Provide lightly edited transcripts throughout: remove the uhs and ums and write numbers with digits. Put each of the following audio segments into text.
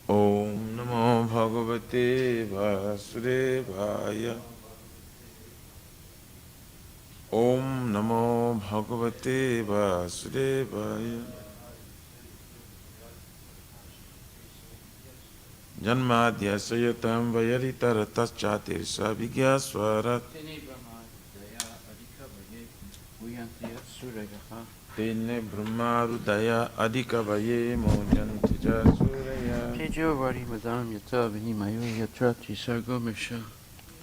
Om Namo Bhagavate Vasudevaya. Om Namo Bhagavate Vasudevaya. Janmadhyasya yatam vayalitarataschatirsa vigyaswarat. Tene brahmarudaya adhikavaye mojanti jasuraya. Tejo vari madam yata vinimayo yatra trisargo misha.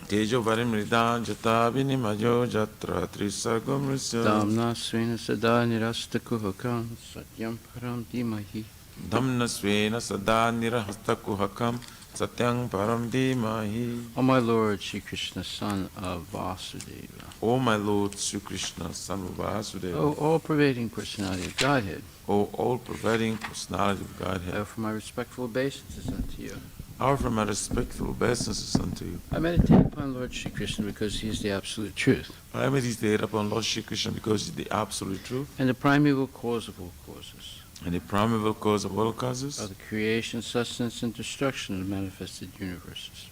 Tejo varimridan jata vinimayo jatra trisargo mrisya. Damna svena sada nirasta kuhakam satyam param dimahi. Dhamna svena sada nirahasta kuhakam satyang param dhimahi. O my Lord, Sri Krishna, son of Vasudeva. O my Lord, Sri Krishna, son of Vasudeva. O all-pervading personality of Godhead. O all-pervading personality of I Godhead. offer my respectful obeisances unto you. I offer my respectful obeisances unto you. I meditate upon Lord Sri Krishna because he is the absolute truth, I meditate upon Lord Shri Krishna because he is the absolute truth and the primeval cause of all causes, and the primeval cause of all causes, of the creation, sustenance, and destruction of manifested universes.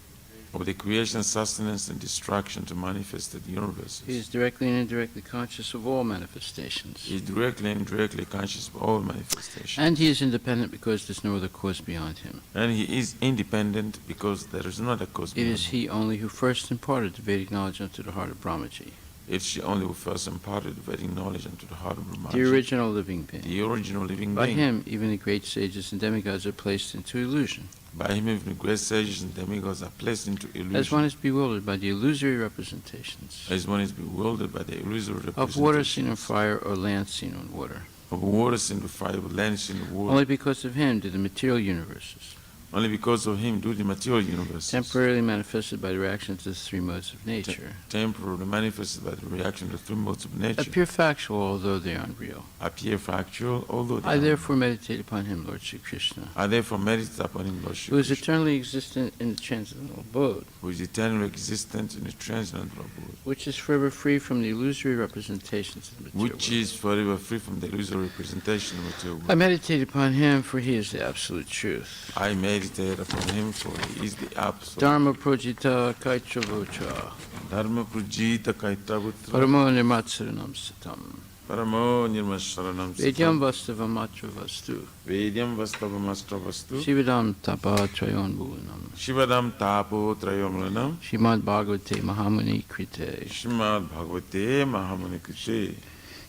of the creation, sustenance, and destruction to manifested universes. He is directly and indirectly conscious of all manifestations. He is directly and indirectly conscious of all manifestations. And he is independent because there's no other cause beyond him. And he is independent because there is no other cause It beyond is him. he only who first imparted the Vedic knowledge unto the heart of Brahmaji, It's she only who first imparted Vedic knowledge unto the heart of Brahma. the original living being. The original living By being. him, even the great sages and demigods are placed into illusion, By him even the great sages and demigods are placed into illusion. as one is bewildered by the illusory representations As one is bewildered by the illusory of water seen on representations fire or land seen on water. of water seen to fire, land seen to water. Only because of him do the material universes, Only because of him do the material universes, temporarily manifested by the reaction to the three modes of nature, temporarily manifested by the reaction to the three modes of nature, appear factual although they are unreal. appear factual, although they I are therefore meditate upon him, Lord Sri Krishna, I therefore meditate upon him, Lord Shri who is Krishna, eternally existent in the transcendental abode, who is eternally existent in the transcendental abode, which is forever free from the illusory representations of the material which world. is forever free from the illusory representation of material I world. meditate upon him, for he is the absolute truth. I meditate upon him, for he is the absolute Dharma projita kaitravocha, Dharma Prajita Kaitavutra paramo nirmatsaranam satam, Paramo Nirmasharanam vedyam Satam vastavam atra vastu, Vedyam Vastavamashtra Vastu shividam tapa trayon bhuvanam, Shivadam Tapo Trayomlanam Shrimad Bhagavate Mahamuni Krite, Shrimad Bhagavate Mahamuni Krite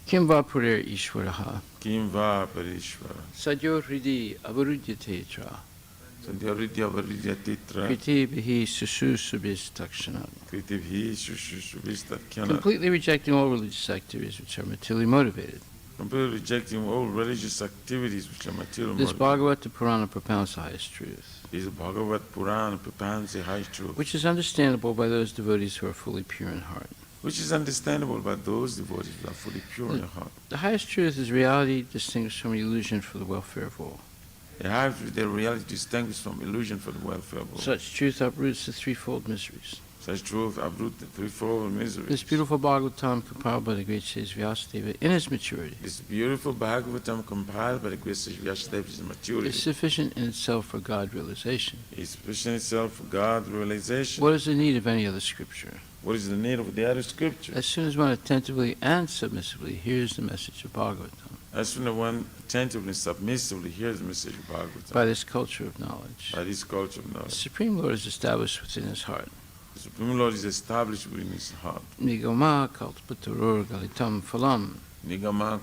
Kim va purer ishvaraha, Kim Va Parishvara sadyo hridi avarudyate tra, Sandhyavidya Varidya Titra kriti bihi susu subis takshanat. Kritivhi Shushushubhistat Kyanat. Completely rejecting all religious activities which are materially motivated. Completely rejecting all religious activities which are material This motivated. Bhagavata Purana propounds the highest truth, Is Bhagavad Purana propounds the high truth, which is understandable by those devotees who are fully pure in heart. which is understandable by those devotees who are fully pure in heart. The highest truth is reality distinguished from illusion for the welfare of all. They have their reality distinguished from illusion for the welfare of all. Such truth uproots the threefold miseries. Such truth uproot the threefold miseries. This beautiful Bhagavatam compiled by the great sage Vyasadeva in its maturity This beautiful Bhagavatam compiled by the great sage Vyasadeva in maturity is sufficient in itself for God realization. is sufficient itself for God realization. What is the need of any other scripture? What is the need of the other scripture? As soon as one attentively and submissively hears the message of Bhagavatam, As soon as one attentively and submissively hears the message of Bhagavatam, by this culture of knowledge, by this culture of the knowledge, Supreme Lord is established within his heart. the Supreme Lord is established within his heart. Nigama kalpaturur galitam phalam, Nigama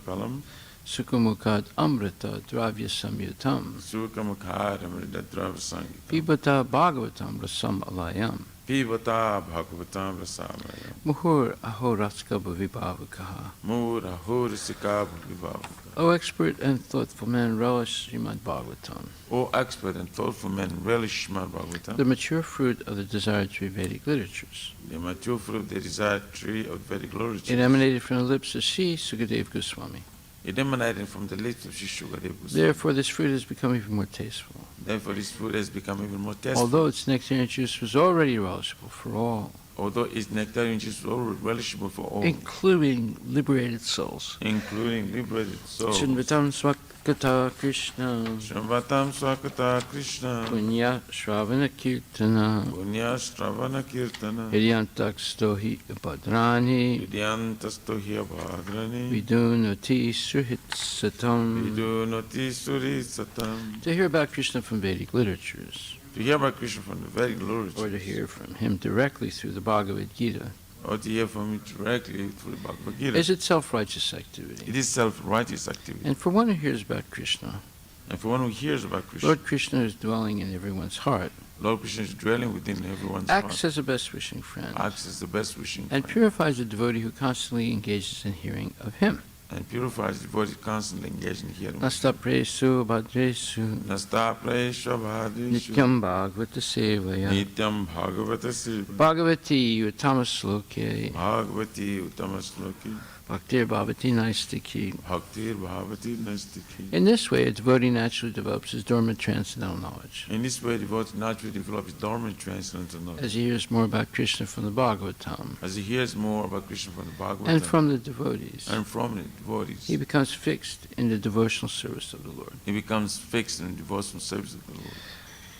Palam, sukumukad amrita dravya samyutam, Sukamukhara Mridadrava Sangita, pibata bhagavatam rasam alayam, Pivata Bhagavatam Rasamaya, muhur ahoratska bhavibhavakaha. Mura Hurisika Bhagavaka. O expert and thoughtful men, relish Srimad Bhagavatam, O expert and thoughtful men, relish Srimad Bhagavatam, the mature fruit of the desired three Vedic literatures. the mature fruit of the desired tree of Vedic literature. It emanated from the lips of Sri Sukadev Goswami. It emanated from the lips of Shishugadeva Goswami. Therefore, this fruit has become even more tasteful. Therefore, this food has become even more tasteful. Although its nectar and juice was already relishable for all, although its nectarian juice is all relishable for all, including liberated souls. including liberated souls. Shinvatam Swakata Krishna, Shambhatam Swakata Krishna, Punya Shravana Kirtana, Punya Stravana Kirtana, Hiryantak Stohi Upadrani, Vidyantastohya Bhagrani, Vidunati Suhitsatam. Vidunati Suri Satam. To hear about Krishna from Vedic literatures, To hear about Krishna from the Vedic or literature, to hear from him directly through the Bhagavad Gita, or to hear from it directly through the Bhagavad Gita, is itself righteous activity. it is self-righteous activity. And for one who hears about Krishna, And for one who hears about Krishna, Lord Krishna is dwelling in everyone's heart, Lord Krishna is dwelling within everyone's acts heart, as a best wishing friend, acts as the best wishing and friend, purifies the devotee who constantly engages in hearing of him. and purifies the devotee constantly engaged in hearing. Nasta presu bhadresu Nasta Praesha Bhadrishu nityam bhagavata sevaya Nityam Bhagavata Siva bhagavati uttamasloke Bhagavati Uttamasloki bhaktir bhavati naistiki. Bhaktir Bhavati Nastiki. In this way, a devotee naturally develops his dormant transcendental knowledge. In this way, the devotee naturally develops dormant transcendental knowledge. As he hears more about Krishna from the Bhagavatam As he hears more about Krishna from the Bhagavatam and from the devotees, and from the devotees, he becomes fixed in the devotional service of the Lord. he becomes fixed in the devotional service of the Lord.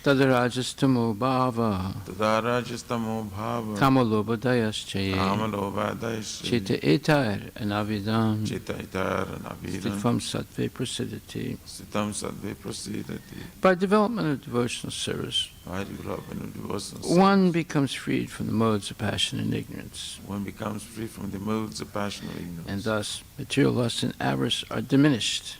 Tadarajastamo bhava Tadarajastamo bhava kamalobhadayaschaye Amalobhadayasya chita etar anavidam Chita itar navidam stifam sattve prasidati. Sitam sadve prasidati. By development of devotional service, By development of devotional one service, becomes freed from the modes of passion and ignorance, one becomes free from the modes of passion or and ignorance. thus material lust and avarice are diminished.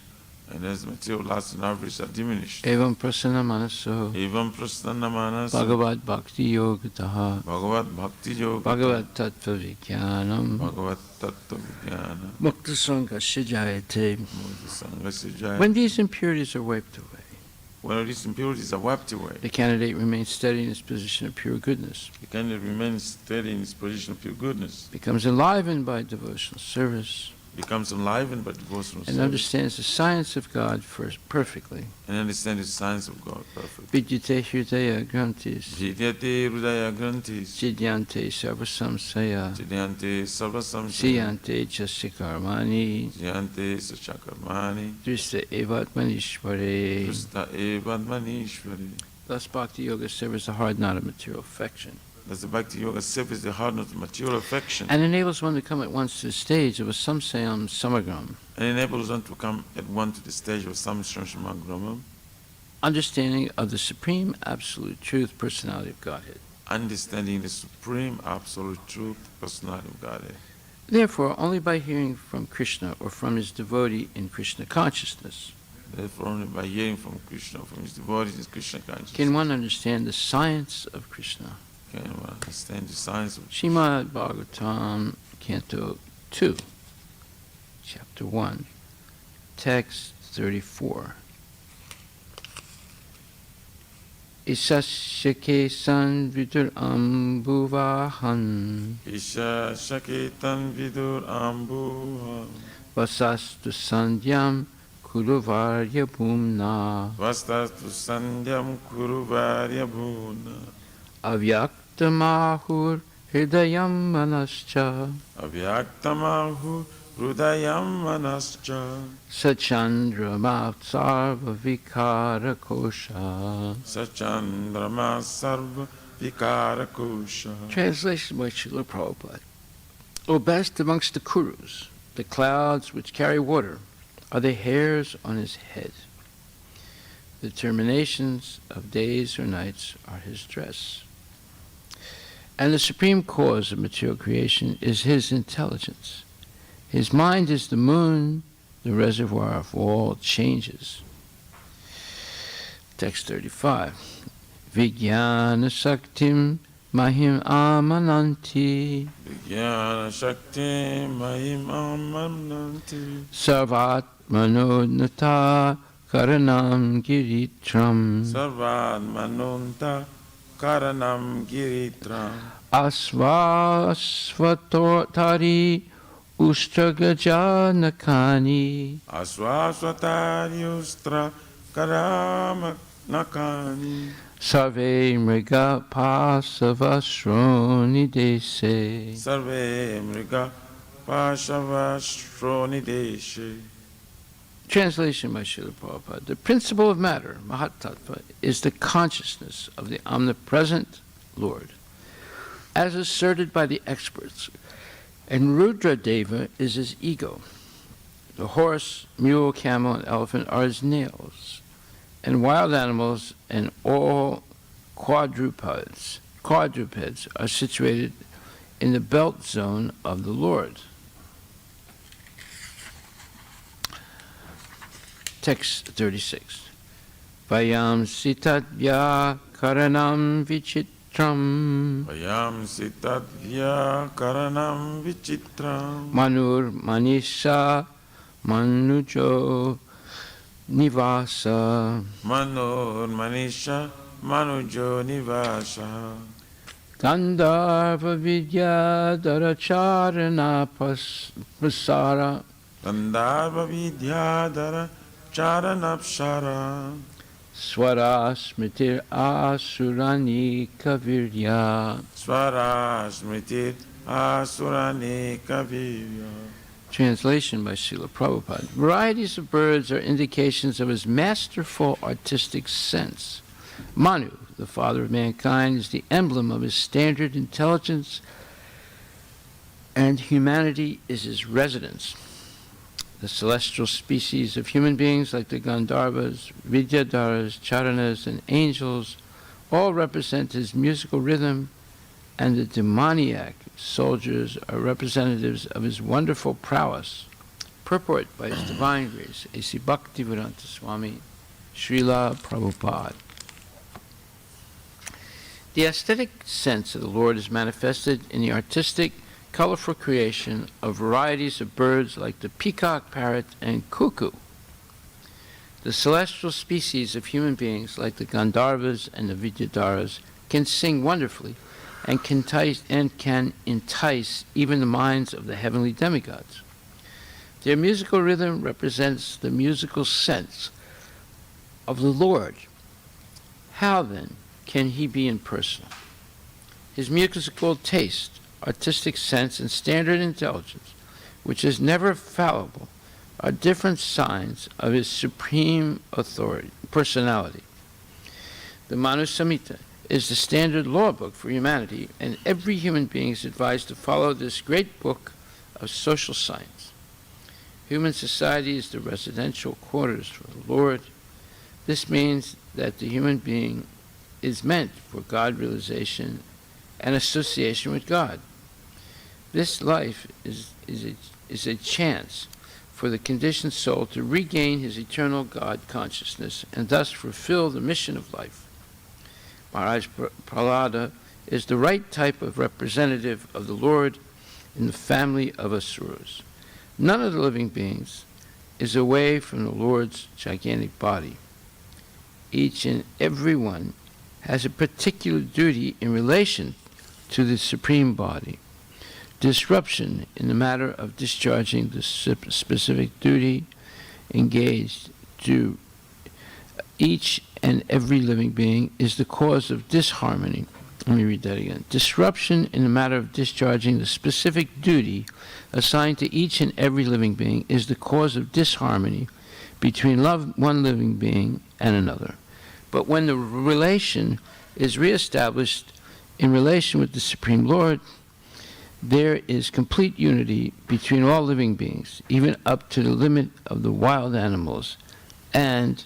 And as material lusts and avarice are diminished, Evam prasanna manaso Evam prasanna manas bhagavad bhakti yogataha Bhagavad Bhakti Yoga bhagavad tattva vijnanam Bhagavad Tattva Vijnana mukta sanghasya jayate. Mukta Sanghasya Jaya. When these impurities are wiped away, When these impurities are wiped away, the candidate remains steady in his position of pure goodness, the candidate remains steady in his position of pure goodness, becomes enlivened by devotional service, becomes enlivened by devotional and service, understands the science of God perfectly. and understands the science of God perfectly. Vidyate hridaya grantis, Vidyate Hridaya Grantis, chidyante sarvasamsaya, Chidyante Sarvasamsaya, siyante jasya karmani, Chidyante Sachakarmani, drista evatmanishvare. Krista Evadmanishvari. Thus, Bhakti Yoga severs the hard knot of material affection Thus the Bhakti Yoga severs the hardness of material affection and enables one to come at once to the stage of a samsayam samagram, and enables one to come at one to the stage of Samshanshamagramam, understanding of the supreme absolute truth, personality of Godhead. understanding the supreme absolute truth, personality of Godhead. Therefore, only by hearing from Krishna or from his devotee in Krishna consciousness Therefore, only by hearing from Krishna, from his devotees in Krishna consciousness, can one understand the science of Krishna. can one understand the science of Srimad Bhagavatam, Canto 2, Chapter 1, Text 34. Isasya san vidur ambuvahan Isha Shaketan Vidur Ambuha vasastu sandhyam kuruvarya bhumna Vastastu Sandhyam Kuruvarya Bhuna avyaktamahur hridayam manascha Avyaktamahur Hrudayam Manascha sachandrama sarva vikara kosha. Sachandrama Sarva Vikara Kosha. Translation by Srila Prabhupada. O best amongst the Kurus, the clouds which carry water are the hairs on his head. The terminations of days or nights are his dress. And the supreme cause of material creation is his intelligence. His mind is the moon, the reservoir of all changes. Text 35. Vijnana Saktim Mahim Amananti Vijnana Shakti Mahim Amananti Sarvatmanodnata Karanam Giritram Sarvadmanunta Karanam Giritram Asvasvatari Ustragajanakani Aswasvatari Ustra Karama nakani. Sarve mriga pasavasroni dese. Sarve mriga pashavashroni deshe. Translation by Srila Prabhupada. The principle of matter, Mahatattva, is the consciousness of the omnipresent Lord, as asserted by the experts. And Rudra Deva is his ego. The horse, mule, camel, and elephant are his nails. And wild animals and all quadrupeds are situated in the belt zone of the Lord. Text 36. Vayam sitadvya karanam vichitram Vayam sitadvya karanam vichitram. manur manisha manujo nivasa Manor manisha manujo nivasha. Gandharva vidya daracharana pasara Gandharva vidyadara charanapshara. swara smritir asurani kavirya. Swara smritir asurani kavirya. Translation by Srila Prabhupada. Varieties of birds are indications of his masterful artistic sense. Manu, the father of mankind, is the emblem of his standard intelligence, and humanity is his residence. The celestial species of human beings, like the Gandharvas, Vidyadharas, Charanas, and angels, all represent his musical rhythm, and the demoniac soldiers are representatives of his wonderful prowess. Purport by His Divine Grace, A.C. Bhaktivedanta Swami, Srila Prabhupada. The aesthetic sense of the Lord is manifested in the artistic, colorful creation of varieties of birds like the peacock, parrot, and cuckoo. The celestial species of human beings like the Gandharvas and the Vidyadharas can sing wonderfully and can entice even the minds of the heavenly demigods. Their musical rhythm represents the musical sense of the Lord. How then can he be impersonal? His musical taste, artistic sense, and standard intelligence, which is never fallible, are different signs of his supreme authority, personality. The Manu Samhita is the standard law book for humanity, and every human being is advised to follow this great book of social science. Human society is the residential quarters for the Lord. This means that the human being is meant for God realization and association with God. This life is a chance for the conditioned soul to regain his eternal God consciousness and thus fulfill the mission of life. Maharaj Prahlada is the right type of representative of the Lord in the family of Asuras. None of the living beings is away from the Lord's gigantic body. Each and every one has a particular duty in relation to the supreme body. Disruption in the matter of discharging the specific duty engaged to each and every living being is the cause of disharmony. Let me read that again. Disruption in the matter of discharging the specific duty assigned to each and every living being is the cause of disharmony between one living being and another. But when the relation is reestablished in relation with the Supreme Lord, there is complete unity between all living beings, even up to the limit of the wild animals and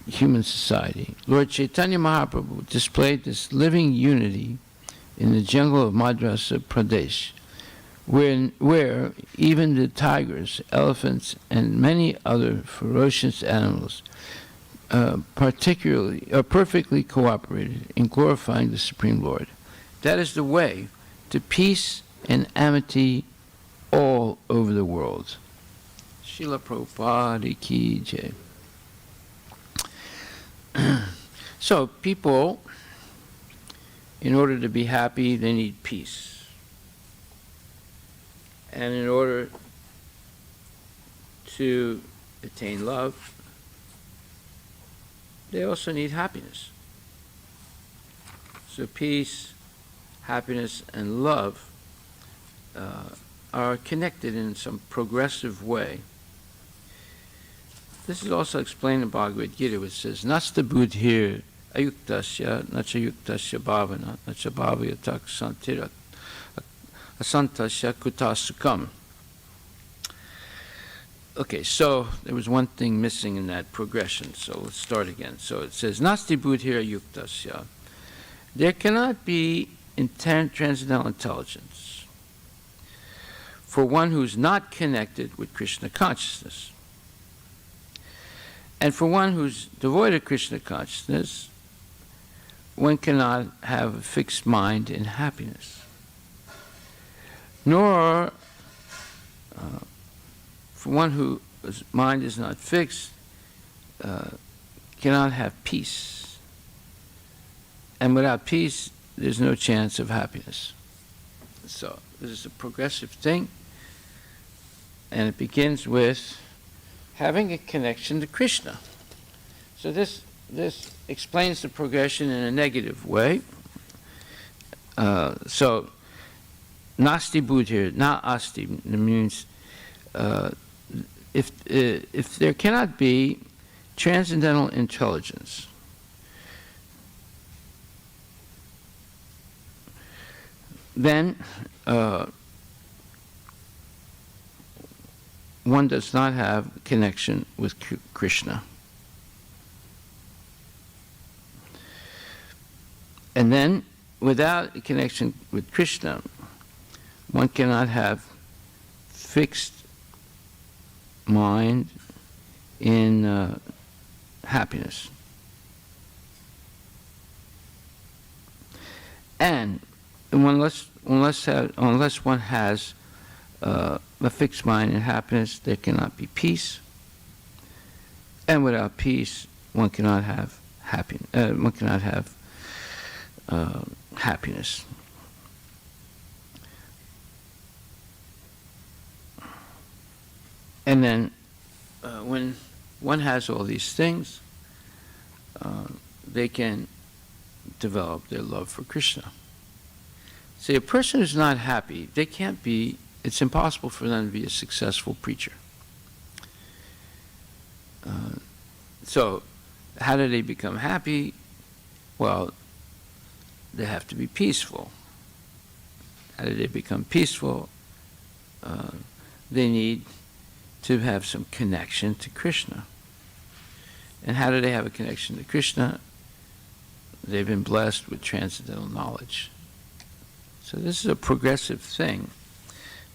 human society. Lord Chaitanya Mahaprabhu displayed this living unity in the jungle of Madrasa Pradesh, where even the tigers, elephants, and many other ferocious animals perfectly cooperated in glorifying the Supreme Lord. That is the way to peace and amity all over the world. Srila Prabhupada Ki Jai. So people, in order to be happy, they need peace. And in order to attain love, they also need happiness. So peace, happiness, and love are connected in some progressive way. This is also explained in Bhagavad Gita, which says, Nasta buddhir ayuktasya nachayuktasya bhavana nachabhavayatak santirat asantasya kutasukam. Okay, so there was one thing missing in that progression, so let's start again. So it says, Nasti buddhir ayuktasya. There cannot be transcendental intelligence for one who's not connected with Krishna consciousness. And for one who's devoid of Krishna consciousness, one cannot have a fixed mind in happiness. Nor, for one whose mind is not fixed, cannot have peace. And without peace, there's no chance of happiness. So this is a progressive thing, and it begins with having a connection to Krishna. So this explains the progression in a negative way. So nasti buddhir, na asti, means if there cannot be transcendental intelligence, then one does not have connection with Krishna. And then, without a connection with Krishna, one cannot have fixed mind in happiness. And unless one has a fixed mind in happiness, there cannot be peace. And without peace, one cannot have happiness. Happiness. And then, when one has all these things, they can develop their love for Krishna. See, a person who's not happy, it's impossible for them to be a successful preacher. So, how do they become happy? Well, they have to be peaceful. How do they become peaceful? They need to have some connection to Krishna. And how do they have a connection to Krishna? They've been blessed with transcendental knowledge. So this is a progressive thing.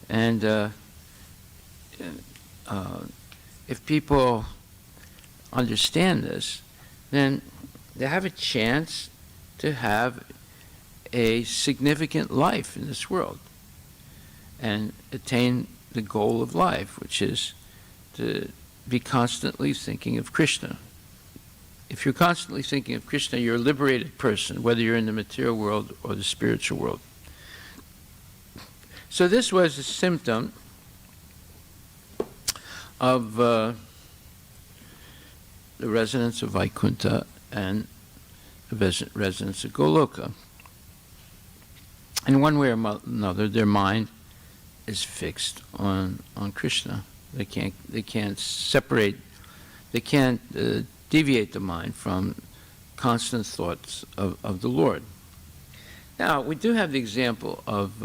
And if people understand this, then they have a chance to have a significant life in this world and attain the goal of life, which is to be constantly thinking of Krishna. If you're constantly thinking of Krishna, you're a liberated person, whether you're in the material world or the spiritual world. So this was a symptom of the residents of Vaikuntha and the residents of Goloka. In one way or another, their mind is fixed on Krishna. They can't separate, they can't deviate the mind from constant thoughts of the Lord. Now, we do have the example of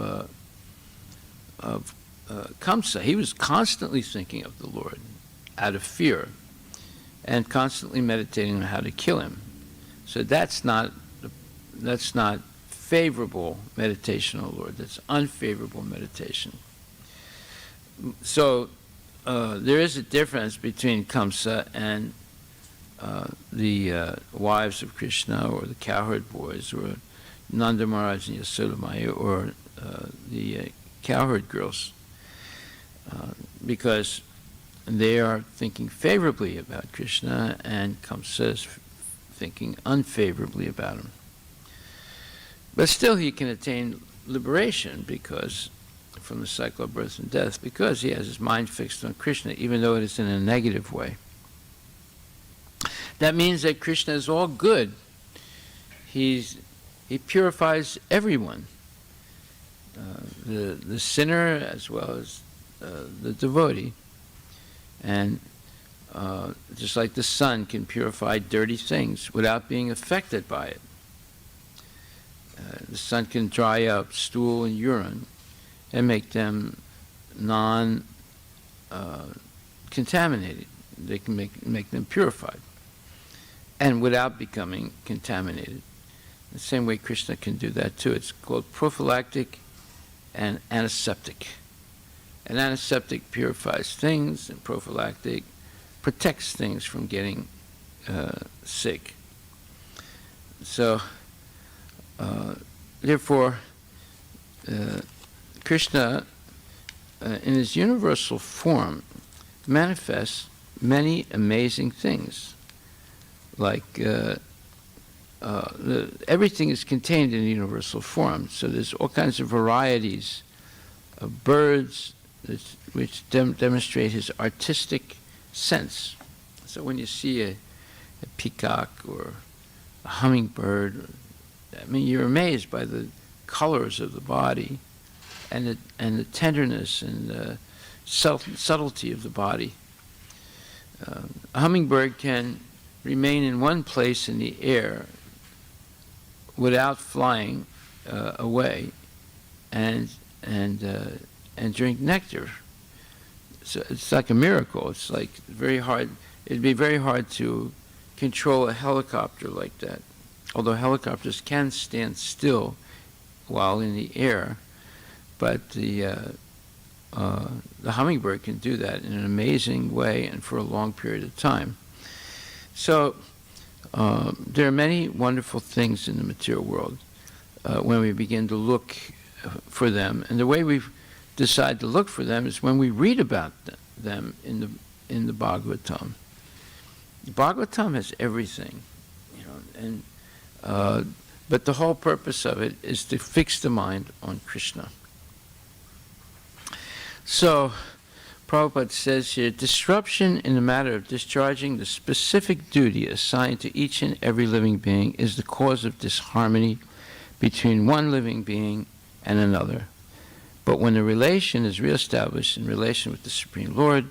Kamsa. He was constantly thinking of the Lord out of fear and constantly meditating on how to kill him. So that's not favorable meditation, O Lord. That's unfavorable meditation. So there is a difference between Kamsa and the wives of Krishna, or the cowherd boys, or Nanda Maharaj and Yasoda Maya, or the cowherd girls, because they are thinking favorably about Krishna, and Kamsa is thinking unfavorably about him. But still he can attain liberation because from the cycle of birth and death, because he has his mind fixed on Krishna, even though it is in a negative way. That means that Krishna is all good. He purifies everyone, the sinner as well as the devotee. And just like the sun can purify dirty things without being affected by it. The sun can dry up stool and urine and make them non-contaminated. They can make them purified and without becoming contaminated. The same way Krishna can do that too. It's called prophylactic and antiseptic. An antiseptic purifies things, and prophylactic protects things from getting sick. So, therefore, Krishna, in his universal form, manifests many amazing things. Like everything is contained in universal form. So there's all kinds of varieties of birds which demonstrate his artistic sense. So when you see a peacock or a hummingbird, I mean, you're amazed by the colors of the body and the tenderness and the subtlety of the body. A hummingbird can remain in one place in the air without flying away and drink nectar. So it's like a miracle. It's like very hard. It'd be very hard to control a helicopter like that. Although helicopters can stand still while in the air, but the hummingbird can do that in an amazing way and for a long period of time. So there are many wonderful things in the material world when we begin to look for them, and the way we decide to look for them is when we read about them in the Bhagavatam. The Bhagavatam has everything, and but the whole purpose of it is to fix the mind on Krishna. So, Prabhupada says here, disruption in the matter of discharging the specific duty assigned to each and every living being is the cause of disharmony between one living being and another. But when the relation is reestablished in relation with the Supreme Lord,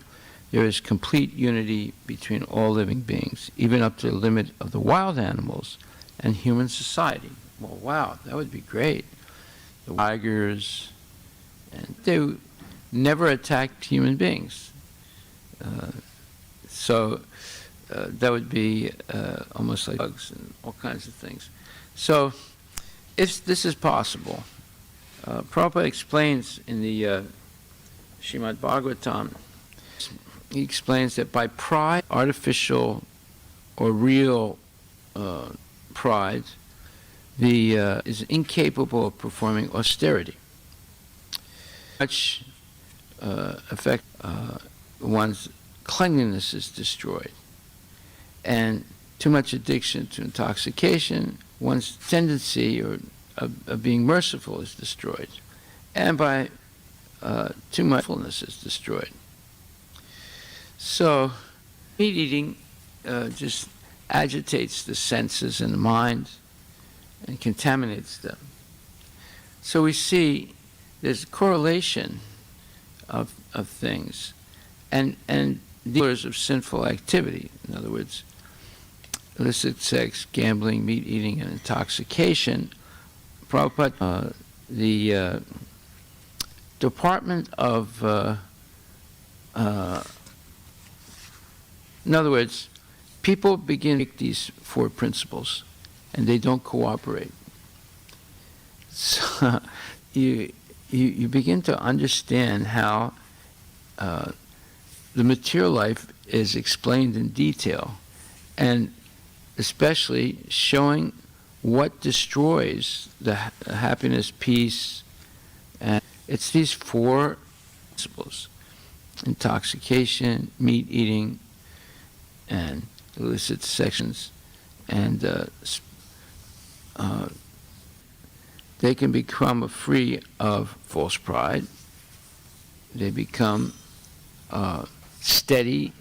there is complete unity between all living beings, even up to the limit of the wild animals and human society. Well, wow, that would be great. The tigers, and they never attacked human beings. So that would be almost like bugs and all kinds of things. So if this is possible, Prabhupada explains in the Srimad Bhagavatam, he explains that by pride, artificial or real pride, is incapable of performing austerity. Much affect one's cleanliness is destroyed, and too much addiction to intoxication, one's tendency of being merciful is destroyed, and by too much fullness is destroyed. So meat eating just agitates the senses and the mind and contaminates them. So we see there's a correlation of things and dealers of sinful activity. In other words, illicit sex, gambling, meat eating, and intoxication. Prabhupada, the Department of, in other words, people begin to take these four principles and they don't cooperate. So you begin to understand how the material life is explained in detail, and especially showing what destroys the happiness, peace, and it's these four principles: intoxication, meat eating, and illicit sections, and they can become free of false pride. They become steady.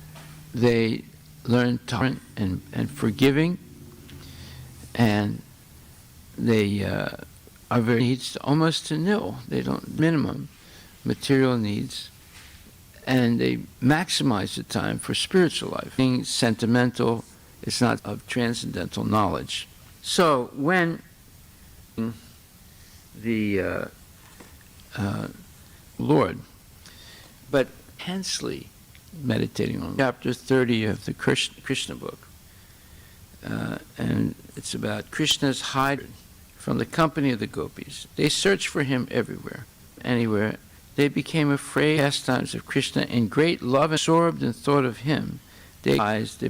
They learn tolerant and forgiving, and they are very needs almost to nil. They don't minimum material needs, and they maximize the time for spiritual life. Being sentimental is not of transcendental knowledge. So when the Lord, but intensely meditating on chapter 30 of the Krishna book, and it's about Krishna's hide from the company of the gopis. They searched for him everywhere, anywhere. They became afraid of pastimes of Krishna in great love, absorbed in thought of him. They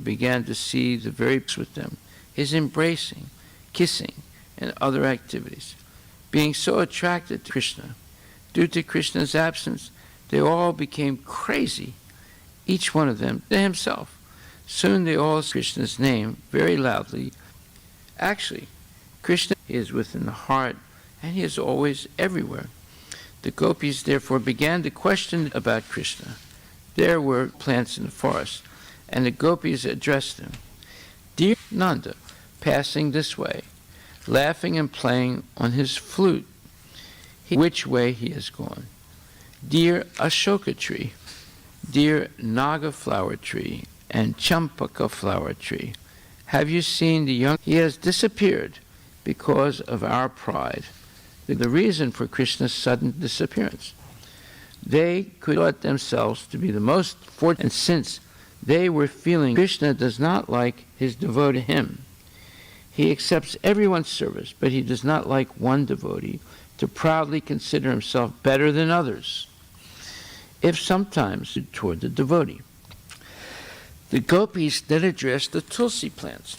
began to see the very with them, his embracing, kissing, and other activities. Being so attracted to Krishna, due to Krishna's absence, they all became crazy, each one of them to himself. Soon they all sang Krishna's name very loudly. Actually, Krishna is within the heart, and he is always everywhere. The gopis therefore began to question about Krishna. There were plants in the forest, and the gopis addressed him. Dear Nanda, passing this way, laughing and playing on his flute, which way he has gone. Dear Ashoka tree, dear Naga flower tree, and Champaka flower tree, have you seen the young? He has disappeared because of our pride. The reason for Krishna's sudden disappearance. They could thought themselves to be the most fortunate, and since they were feeling Krishna does not like his devotee him, he accepts everyone's service, but he does not like one devotee to proudly consider himself better than others, if sometimes toward the devotee. The gopis then address the tulsi plants.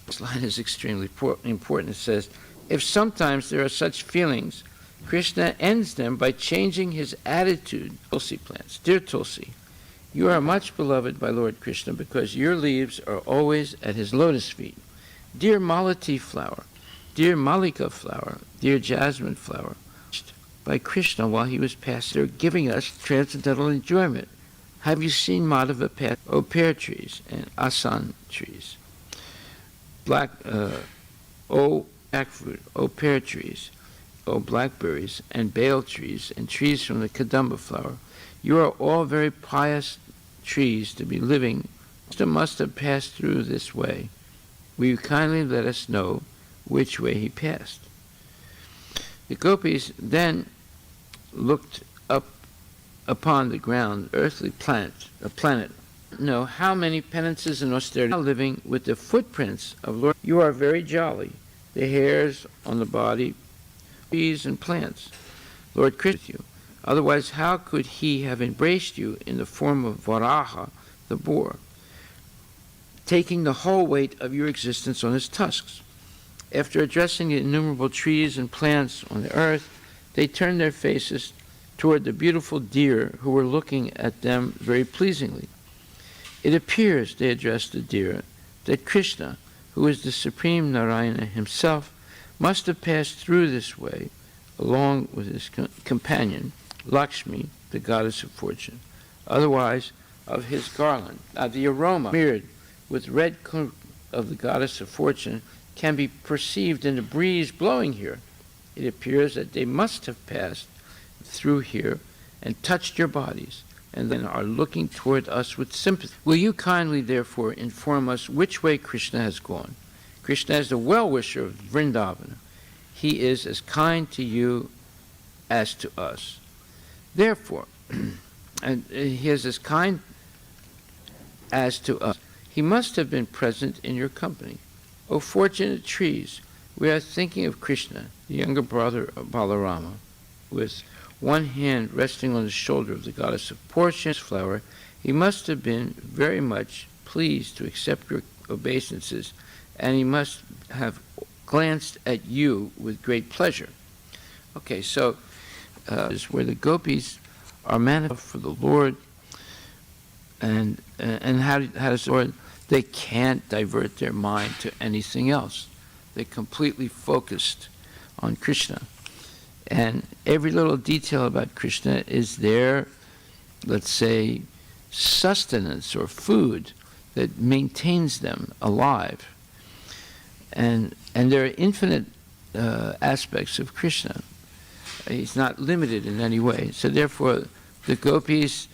This line is extremely important. It says, if sometimes there are such feelings, Krishna ends them by changing his attitude. Tulsi plants. Dear Tulsi, you are much beloved by Lord Krishna because your leaves are always at his lotus feet. Dear Malati flower, dear Malika flower, dear jasmine flower, by Krishna while he was passing, they're giving us transcendental enjoyment. Have you seen Madhava path, O pear trees and asan trees? O jackfruit, O pear trees, O blackberries, and bale trees, and trees from the kadamba flower. You are all very pious trees to be living. Krishna must have passed through this way. Will you kindly let us know which way he passed? The gopis then looked up upon the ground, earthly planet, know how many penances and austerities are living with the footprints of Lord. You are very jolly. The hairs on the body, trees and plants. Lord Krishna, you. Otherwise, how could he have embraced you in the form of Varaha, the boar, taking the whole weight of your existence on his tusks? After addressing the innumerable trees and plants on the earth, they turned their faces toward the beautiful deer who were looking at them very pleasingly. It appears, they addressed the deer, that Krishna, who is the supreme Narayana himself, must have passed through this way along with his companion, Lakshmi, the goddess of fortune. Otherwise, of his garland, the aroma smeared with red coat of the goddess of fortune can be perceived in the breeze blowing here. It appears that they must have passed through here and touched your bodies, and then are looking toward us with sympathy. Will you kindly, therefore, inform us which way Krishna has gone? Krishna is the well-wisher of Vrindavana. He is as kind to you as to us. Therefore, and he is as kind as to us. He must have been present in your company. O fortunate trees, we are thinking of Krishna, the younger brother of Balarama, with one hand resting on the shoulder of the goddess of fortune, flower. He must have been very much pleased to accept your obeisances, and he must have glanced at you with great pleasure. Okay, so is where the gopis are manifest for the Lord, and how does the Lord? They can't divert their mind to anything else. They're completely focused on Krishna. And every little detail about Krishna is their, let's say, sustenance or food. that maintains them alive. And there are infinite aspects of Krishna. He's not limited in any way. So therefore, the gopis'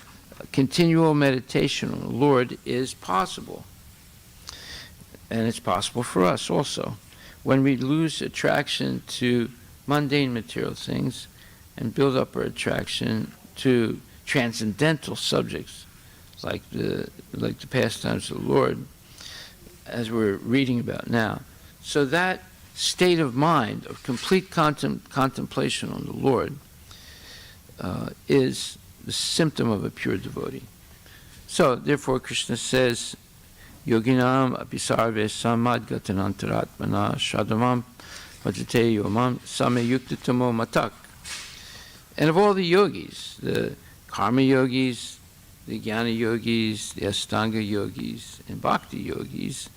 continual meditation on the Lord is possible. And it's possible for us also. When we lose attraction to mundane material things and build up our attraction to transcendental subjects, like the pastimes of the Lord, as we're reading about now. So that state of mind of complete contemplation on the Lord is the symptom of a pure devotee. So, therefore, Krishna says, Yoginam apisarve samad gatanantaratmana shadavam vajate yomam sameyuktitamo matak. And of all the yogis, the karma yogis, the jnana yogis, the astanga yogis, and bhakti yogis,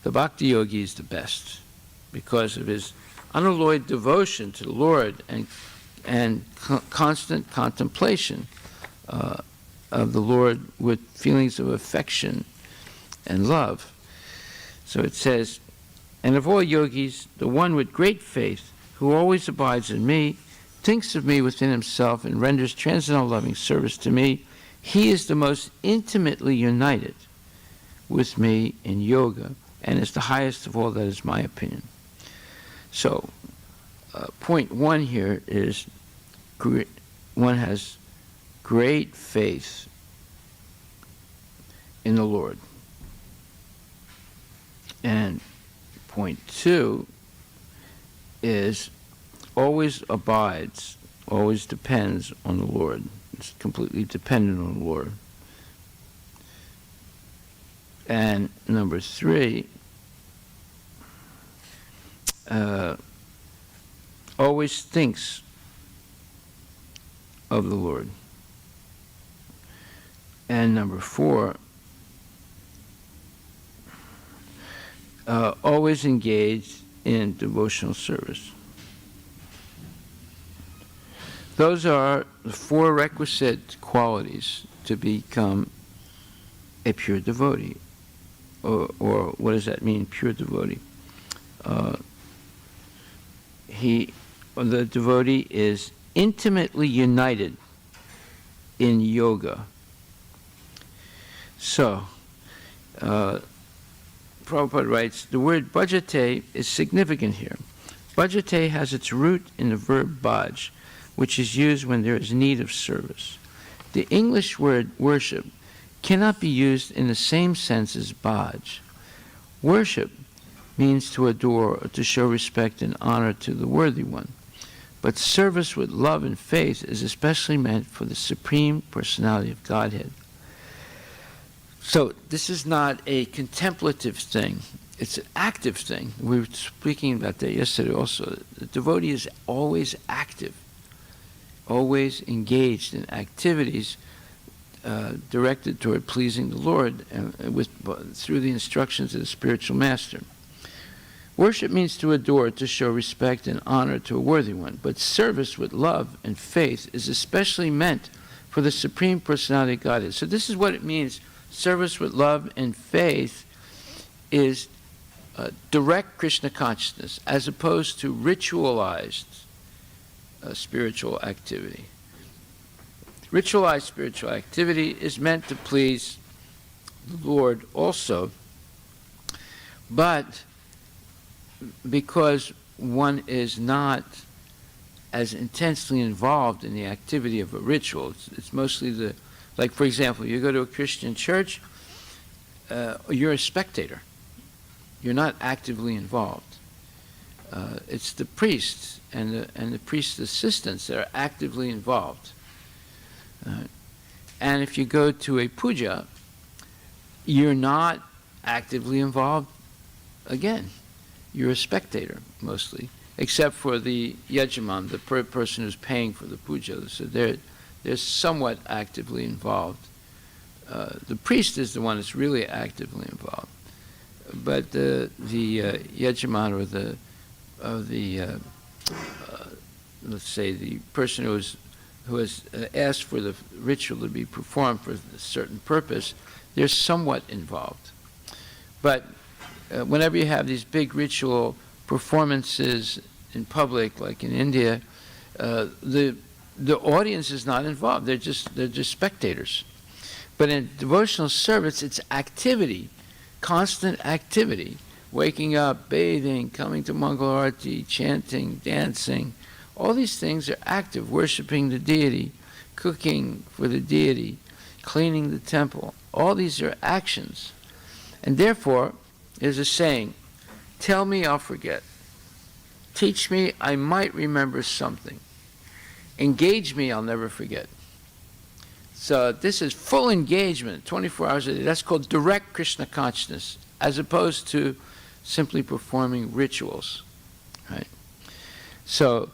the bhakti yogi is the best because of his unalloyed devotion to the Lord and constant contemplation of the Lord with feelings of affection and love. So it says, and of all yogis, the one with great faith, who always abides in me, thinks of me within himself, and renders transcendental loving service to me, he is the most intimately united with me in yoga, and is the highest of all. That is my opinion. So, point one here is one has great faith in the Lord. And point two is always abides, always depends on the Lord. It's completely dependent on the Lord. And number three, always thinks of the Lord. And number four, always engaged in devotional service. Those are the four requisite qualities to become a pure devotee. Or what does that mean, pure devotee? The devotee is intimately united in yoga. So, Prabhupada writes, the word bhajate is significant here. Bhajate has its root in the verb bhaj, which is used when there is need of service. The English word worship cannot be used in the same sense as bhaj. Worship means to adore or to show respect and honor to the worthy one. But service with love and faith is especially meant for the Supreme Personality of Godhead. So this is not a contemplative thing. It's an active thing. We were speaking about that yesterday also. The devotee is always active, always engaged in activities directed toward pleasing the Lord through the instructions of the spiritual master. Worship means to adore, to show respect and honor to a worthy one, but service with love and faith is especially meant for the Supreme Personality of Godhead. So this is what it means. Service with love and faith is direct Krishna consciousness as opposed to ritualized spiritual activity. Ritualized spiritual activity is meant to please the Lord also, but because one is not as intensely involved in the activity of a ritual, it's mostly like for example, you go to a Christian church, you're a spectator. You're not actively involved. It's the priests and the priest's assistants that are actively involved. And if you go to a puja, you're not actively involved again. You're a spectator, mostly, except for the yajaman, the person who's paying for the puja. So they're somewhat actively involved. The priest is the one that's really actively involved. But the yajaman or let's say the person who has asked for the ritual to be performed for a certain purpose, they're somewhat involved. But whenever you have these big ritual performances in public, like in India, the audience is not involved. They're just spectators. But in devotional service, it's activity, constant activity. Waking up, bathing, coming to Mangal Arati, chanting, dancing. All these things are active. Worshipping the deity, cooking for the deity, cleaning the temple. All these are actions. And therefore, there's a saying, tell me, I'll forget. Teach me, I might remember something. Engage me, I'll never forget. So this is full engagement, 24 hours a day. That's called direct Krishna consciousness, as opposed to simply performing rituals, right? So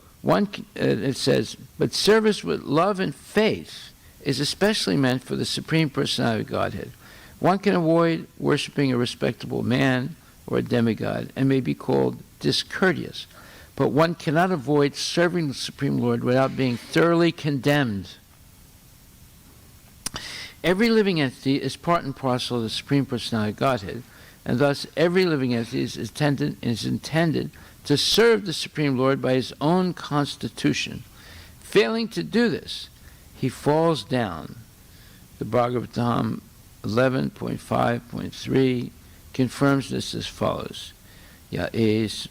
it says, but service with love and faith is especially meant for the Supreme Personality of Godhead. One can avoid worshiping a respectable man or a demigod and may be called discourteous, but one cannot avoid serving the Supreme Lord without being thoroughly condemned. Every living entity is part and parcel of the Supreme Personality of Godhead, and thus every living entity is intended to serve the Supreme Lord by his own constitution. Failing to do this, he falls down. The Bhagavatam 11.5.3 confirms this as follows. Ya es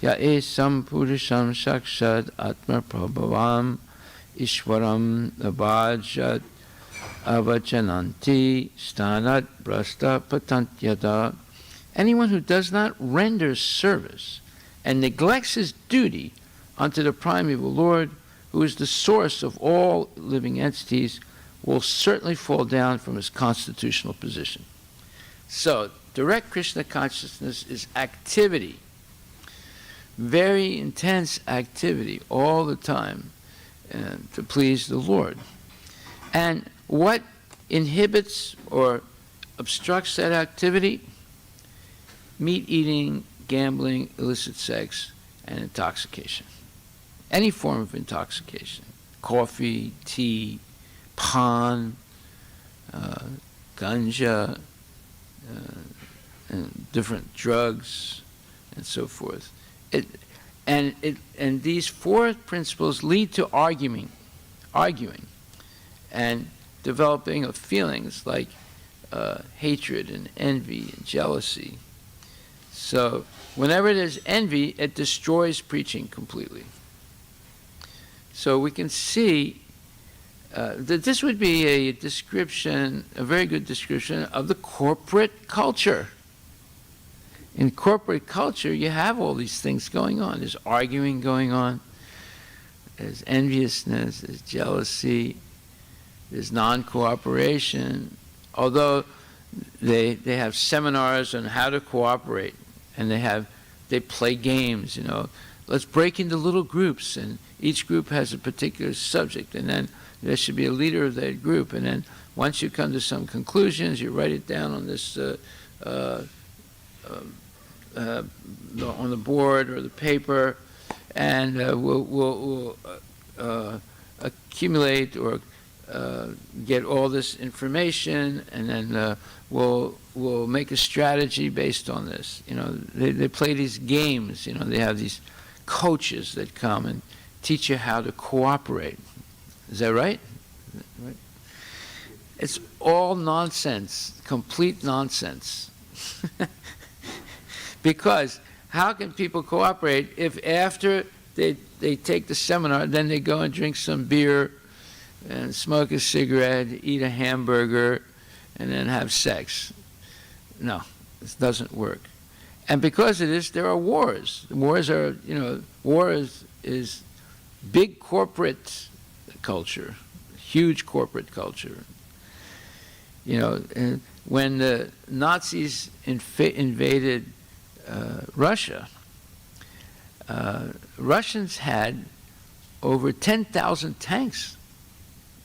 sampurisham shakshad atma prabhavam ishwaram abhajat avachananti stanat brasta patantyada. Anyone who does not render service and neglects his duty unto the primeval Lord, who is the source of all living entities, will certainly fall down from his constitutional position. So, direct Krishna consciousness is activity, very intense activity all the time to please the Lord. And what inhibits or obstructs that activity? Meat eating, gambling, illicit sex, and intoxication. Any form of intoxication. Coffee, tea, pan, ganja, and different drugs, and so forth. And these four principles lead to arguing, and developing of feelings like hatred and envy and jealousy. So whenever there's envy, it destroys preaching completely. So we can see that this would be a description, a very good description of the corporate culture. In corporate culture, you have all these things going on. There's arguing going on. There's enviousness, there's jealousy, there's non-cooperation. Although they have seminars on how to cooperate, and they play games, you know. Let's break into little groups, and each group has a particular subject, and then there should be a leader of that group, and then once you come to some conclusions, you write it down on this on the board or the paper, and we'll accumulate or get all this information, and then we'll make a strategy based on this. You know, they play these games. You know, they have these coaches that come and teach you how to cooperate. Is that right? Right. It's all nonsense, complete nonsense. Because how can people cooperate if after they take the seminar, then they go and drink some beer and smoke a cigarette, eat a hamburger, and then have sex? No, this doesn't work. And because of this, there are wars. Wars are, you know, war is big corporate culture, huge corporate culture. You know, and when the Nazis invaded Russia, Russians had over 10,000 tanks.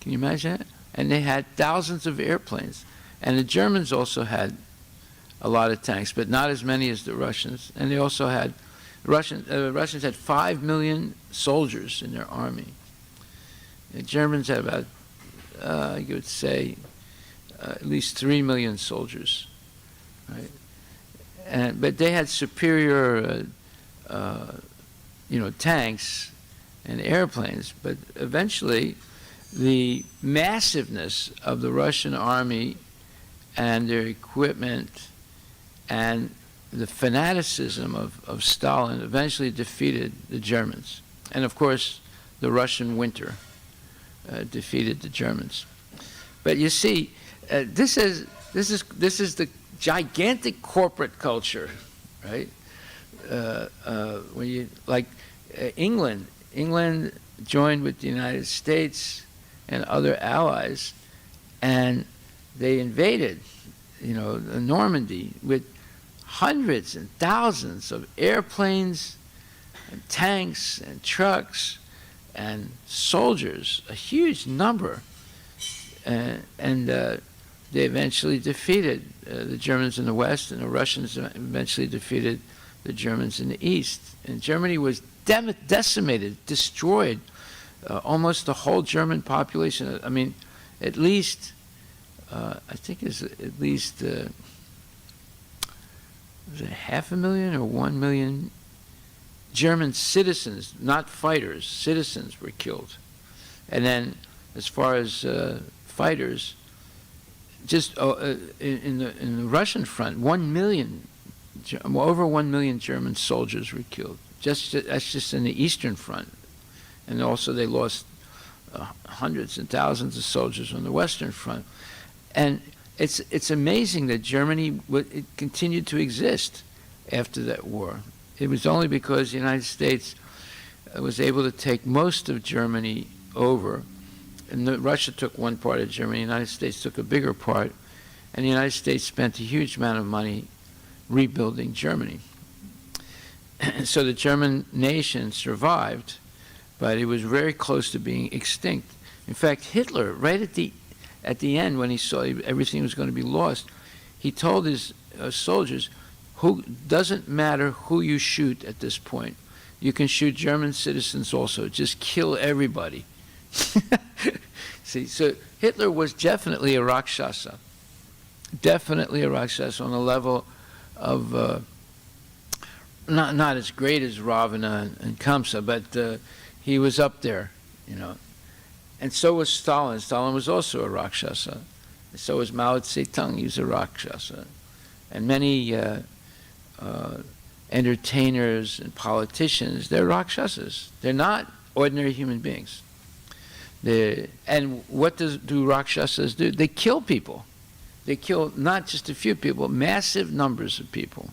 Can you imagine that? And they had thousands of airplanes. And the Germans also had a lot of tanks, but not as many as the Russians. And they also had, Russians had 5 million soldiers in their army. The Germans had about, I would say, at least 3 million soldiers, right? but they had superior, tanks and airplanes. But eventually, the massiveness of the Russian army and their equipment and the fanaticism of Stalin eventually defeated the Germans. And of course, the Russian winter defeated the Germans. But you see, this is the gigantic corporate culture, right? When you like England joined with the United States and other allies, and they invaded, Normandy with hundreds and thousands of airplanes and tanks and trucks and soldiers, a huge number. And they eventually defeated the Germans in the West, and the Russians eventually defeated the Germans in the East. And Germany was decimated, destroyed. Almost the whole German population. I mean, at least, I think it's at least, was it 500,000 or 1 million German citizens, not fighters, citizens were killed. And then, as far as fighters, just in the Russian front, 1 million, over 1 million German soldiers were killed. That's just in the Eastern Front. And also they lost hundreds and thousands of soldiers on the Western Front. And it's amazing that Germany it continued to exist after that war. It was only because the United States was able to take most of Germany over. And Russia took one part of Germany, the United States took a bigger part, and the United States spent a huge amount of money rebuilding Germany. So the German nation survived, but it was very close to being extinct. In fact, Hitler, right at the end, when he saw everything was going to be lost, he told his soldiers, doesn't matter who you shoot at this point. You can shoot German citizens also. Just kill everybody. See, so Hitler was definitely a Rakshasa. Definitely a Rakshasa on the level of, not as great as Ravana and Kamsa, but he was up there, And so was Stalin. Stalin was also a Rakshasa. So was Mao Zedong. He was a Rakshasa. And many entertainers and politicians, they're Rakshasas. They're not ordinary human beings. And what do Rakshasas do? They kill people. They kill not just a few people, massive numbers of people.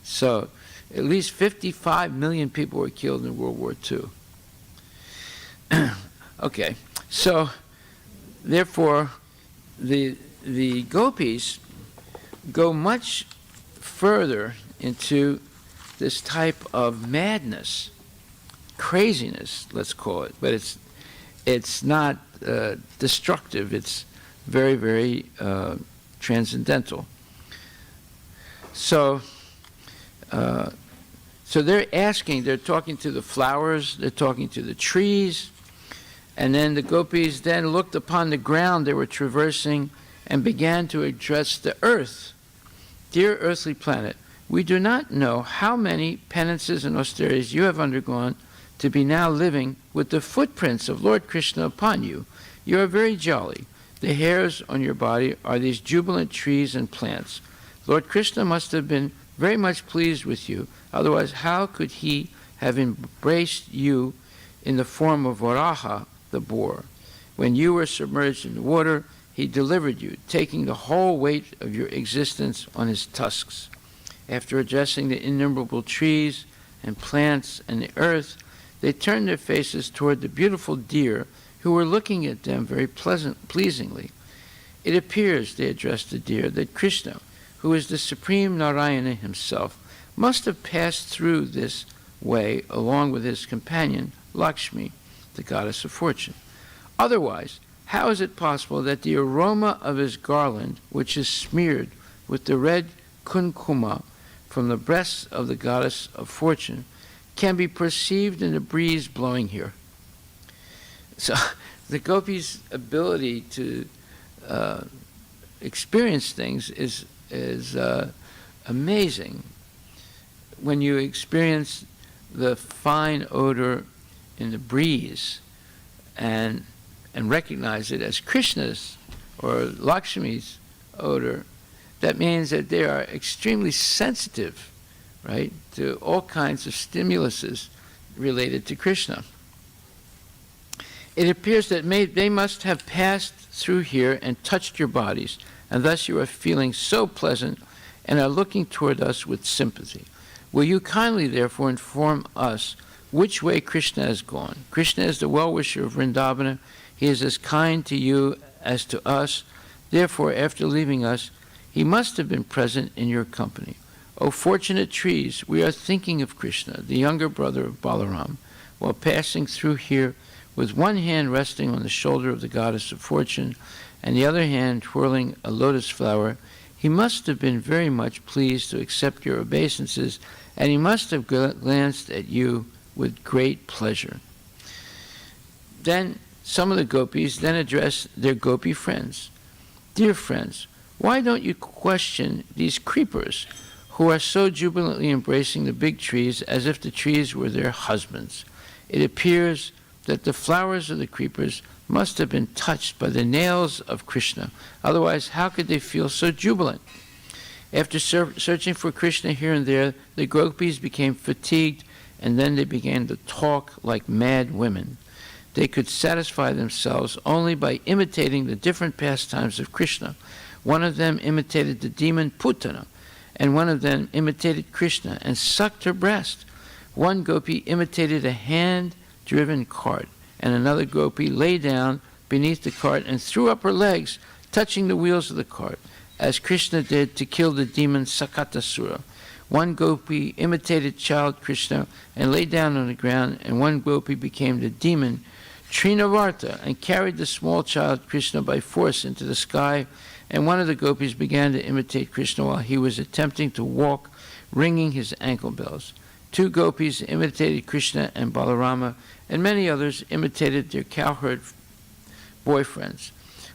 So at least 55 million people were killed in World War II. Okay, so therefore the gopis go much further into this type of madness, craziness, let's call it, but it's not destructive. It's very, very transcendental. So they're talking to the flowers, they're talking to the trees, and then the gopis then looked upon the ground they were traversing and began to address the earth. Dear earthly planet, we do not know how many penances and austerities you have undergone to be now living with the footprints of Lord Krishna upon you. You are very jolly. The hairs on your body are these jubilant trees and plants. Lord Krishna must have been very much pleased with you. Otherwise, how could he have embraced you in the form of Varaha, the boar? When you were submerged in the water, he delivered you, taking the whole weight of your existence on his tusks. After addressing the innumerable trees and plants and the earth, they turned their faces toward the beautiful deer who were looking at them very pleasingly. It appears, they addressed the deer, that Krishna, who is the supreme Narayana himself, must have passed through this way along with his companion, Lakshmi, the goddess of fortune. Otherwise, how is it possible that the aroma of his garland, which is smeared with the red kunkuma from the breasts of the goddess of fortune, can be perceived in the breeze blowing here? So the gopis' ability to experience things is amazing when you experience the fine odor in the breeze and recognize it as Krishna's or Lakshmi's odor. That means that they are extremely sensitive, right, to all kinds of stimuluses related to Krishna. It appears that they must have passed through here and touched your bodies, and thus you are feeling so pleasant and are looking toward us with sympathy. Will you kindly, therefore, inform us which way Krishna has gone? Krishna is the well-wisher of Vrindavana. He is as kind to you as to us. Therefore, after leaving us, he must have been present in your company. O fortunate trees, we are thinking of Krishna, the younger brother of Balaram, while passing through here with one hand resting on the shoulder of the goddess of fortune and the other hand twirling a lotus flower. He must have been very much pleased to accept your obeisances, and he must have glanced at you with great pleasure. Then some of the gopis then address their gopi friends. Dear friends, why don't you question these creepers who are so jubilantly embracing the big trees as if the trees were their husbands? It appears that the flowers of the creepers must have been touched by the nails of Krishna. Otherwise, how could they feel so jubilant? After searching for Krishna here and there, the gopis became fatigued, and then they began to talk like mad women. They could satisfy themselves only by imitating the different pastimes of Krishna. One of them imitated the demon Putana, and one of them imitated Krishna and sucked her breast. One gopi imitated a hand-driven cart, and another gopi lay down beneath the cart and threw up her legs, touching the wheels of the cart, as Krishna did to kill the demon Sakatasura. One gopi imitated child Krishna and lay down on the ground, and one gopi became the demon Trinavarta and carried the small child Krishna by force into the sky, and one of the gopis began to imitate Krishna while he was attempting to walk, ringing his ankle bells. Two gopis imitated Krishna and Balarama, and many others imitated their cowherd boyfriends.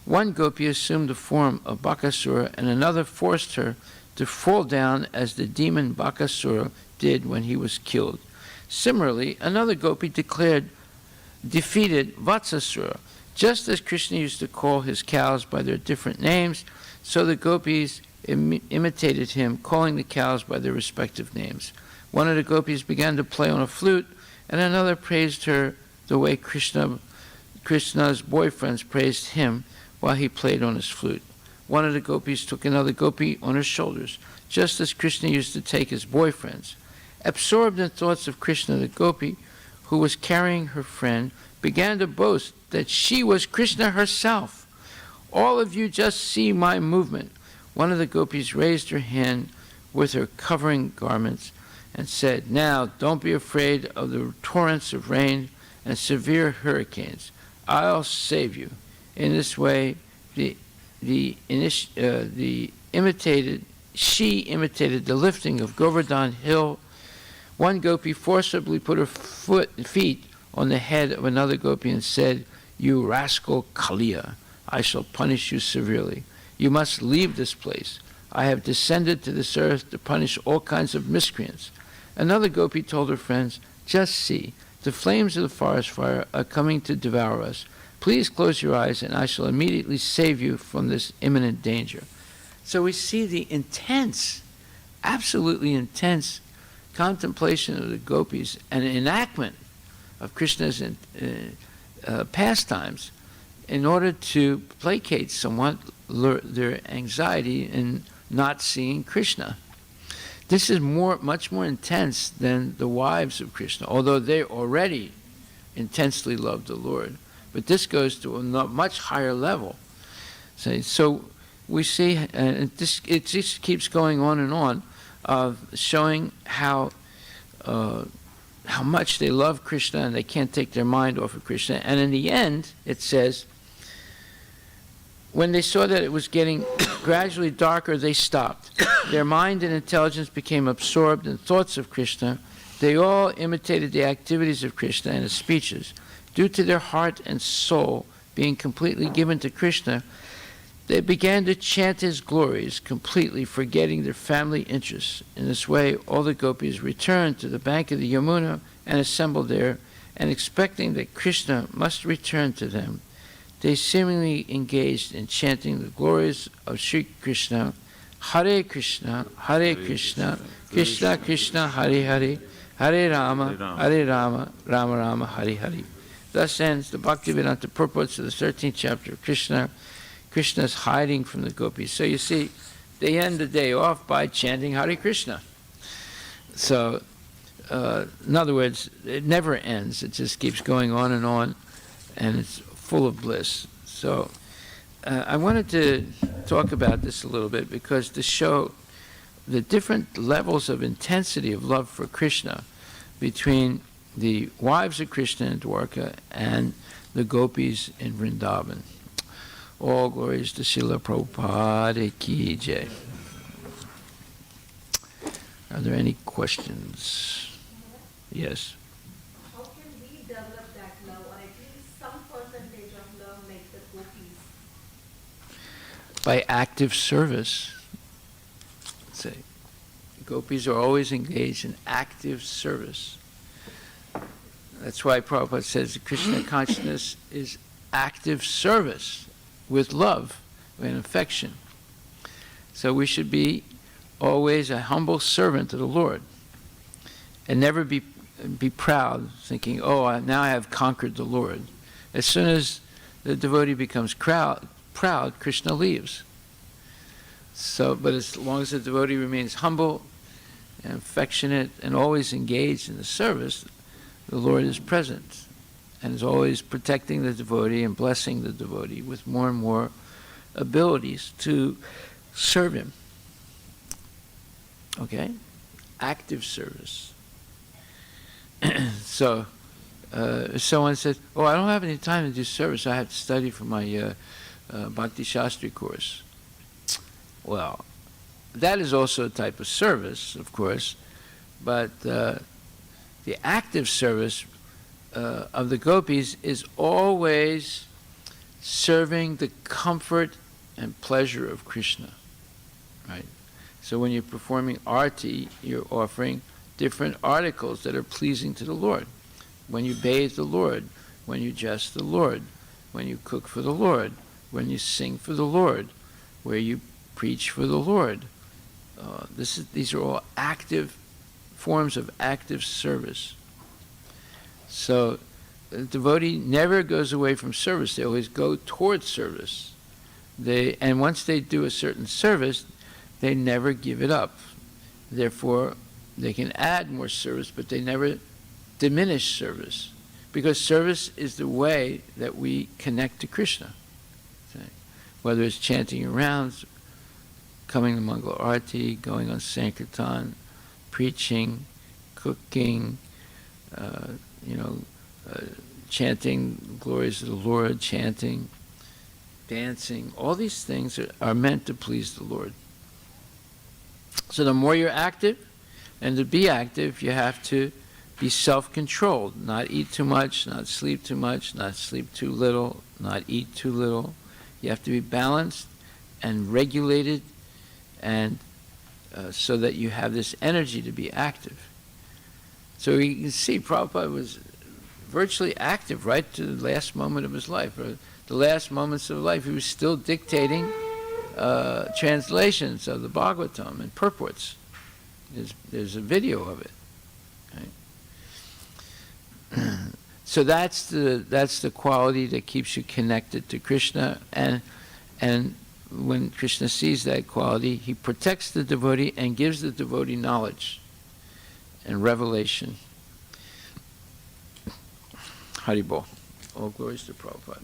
One gopi assumed the form of Bakasura, and another forced her to fall down as the demon Bakasura did when he was killed. Similarly, another gopi defeated Vatsasura. Just as Krishna used to call his cows by their different names, so the gopis imitated him, calling the cows by their respective names. One of the gopis began to play on a flute, and another praised her the way Krishna's boyfriends praised him while he played on his flute. One of the gopis took another gopi on her shoulders, just as Krishna used to take his boyfriends. Absorbed in thoughts of Krishna, the gopi, who was carrying her friend, began to boast that she was Krishna herself. All of you just see my movement. One of the gopis raised her hand with her covering garments and said, "Now, don't be afraid of the torrents of rain and severe hurricanes. I'll save you." In this way, she imitated the lifting of Govardhan Hill. One gopi forcibly put her feet on the head of another gopi and said, "You rascal Kaliya, I shall punish you severely. You must leave this place. I have descended to this earth to punish all kinds of miscreants." Another gopi told her friends, "Just see, the flames of the forest fire are coming to devour us. Please close your eyes, and I shall immediately save you from this imminent danger." So we see the intense, absolutely intense contemplation of the gopis and enactment of Krishna's pastimes in order to placate somewhat their anxiety in not seeing Krishna. This is much more intense than the wives of Krishna, although they already intensely loved the Lord. But this goes to a much higher level. So we see, it just keeps going on and on, of showing how much they love Krishna and they can't take their mind off of Krishna. And in the end, it says, when they saw that it was getting gradually darker, they stopped. Their mind and intelligence became absorbed in thoughts of Krishna. They all imitated the activities of Krishna and his speeches. Due to their heart and soul being completely given to Krishna, They began to chant his glories, completely forgetting their family interests. In this way, all the gopis returned to the bank of the Yamuna and assembled there, and expecting that Krishna must return to them, they seemingly engaged in chanting the glories of Sri Krishna, Hare Krishna, Krishna Krishna, Hare Hare, Hare Rama, Rama Rama, Hare Hare. Thus ends the Bhaktivedanta purports of the 13th chapter of Krishna. Krishna's hiding from the gopis. So you see, they end the day off by chanting Hare Krishna. So, in other words, it never ends. It just keeps going on, and it's full of bliss. So, I wanted to talk about this a little bit because to show the different levels of intensity of love for Krishna between the wives of Krishna in Dwarka and the gopis in Vrindavan. All glories to Srila Prabhupada Ki Jai. Are there any questions? Yes. How can we develop that love, or at least some percentage of love like the gopis? By active service. Say, gopis are always engaged in active service. That's why Prabhupada says that Krishna consciousness is active service with love and affection. So we should be always a humble servant to the Lord and never be proud, thinking, oh, now I have conquered the Lord. As soon as the devotee becomes proud, Krishna leaves. So, but as long as the devotee remains humble and affectionate and always engaged in the service, the Lord is present and is always protecting the devotee and blessing the devotee with more and more abilities to serve him. Okay? Active service. So, if someone says, oh, I don't have any time to do service, I have to study for my Bhakti Shastri course. Well, that is also a type of service, of course, but the active service of the gopis is always serving the comfort and pleasure of Krishna, right? So when you're performing arti, you're offering different articles that are pleasing to the Lord. When you bathe the Lord, when you jest the Lord, when you cook for the Lord, when you sing for the Lord, where you preach for the Lord. These are all active forms of active service. So the devotee never goes away from service. They always go towards service. And once they do a certain service, they never give it up. Therefore, they can add more service, but they never diminish service. Because service is the way that we connect to Krishna. Okay? Whether it's chanting your rounds, coming to Mangala Arati, going on Sankirtan, preaching, cooking, chanting glories of the Lord, chanting, dancing, all these things are meant to please the Lord. So the more you're active, and to be active, you have to be self-controlled, not eat too much, not sleep too much, not sleep too little, not eat too little. You have to be balanced and regulated, and so that you have this energy to be active. So you can see Prabhupada was virtually active right to the last moment of his life. Or the last moments of life, he was still dictating translations of the Bhagavatam and purports. There's a video of it. Right? So that's the quality that keeps you connected to Krishna, and when Krishna sees that quality, he protects the devotee and gives the devotee knowledge and revelation. Haribol. All glories to Prabhupada.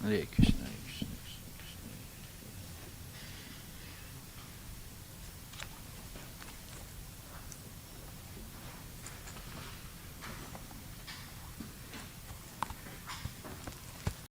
Hare Krishna.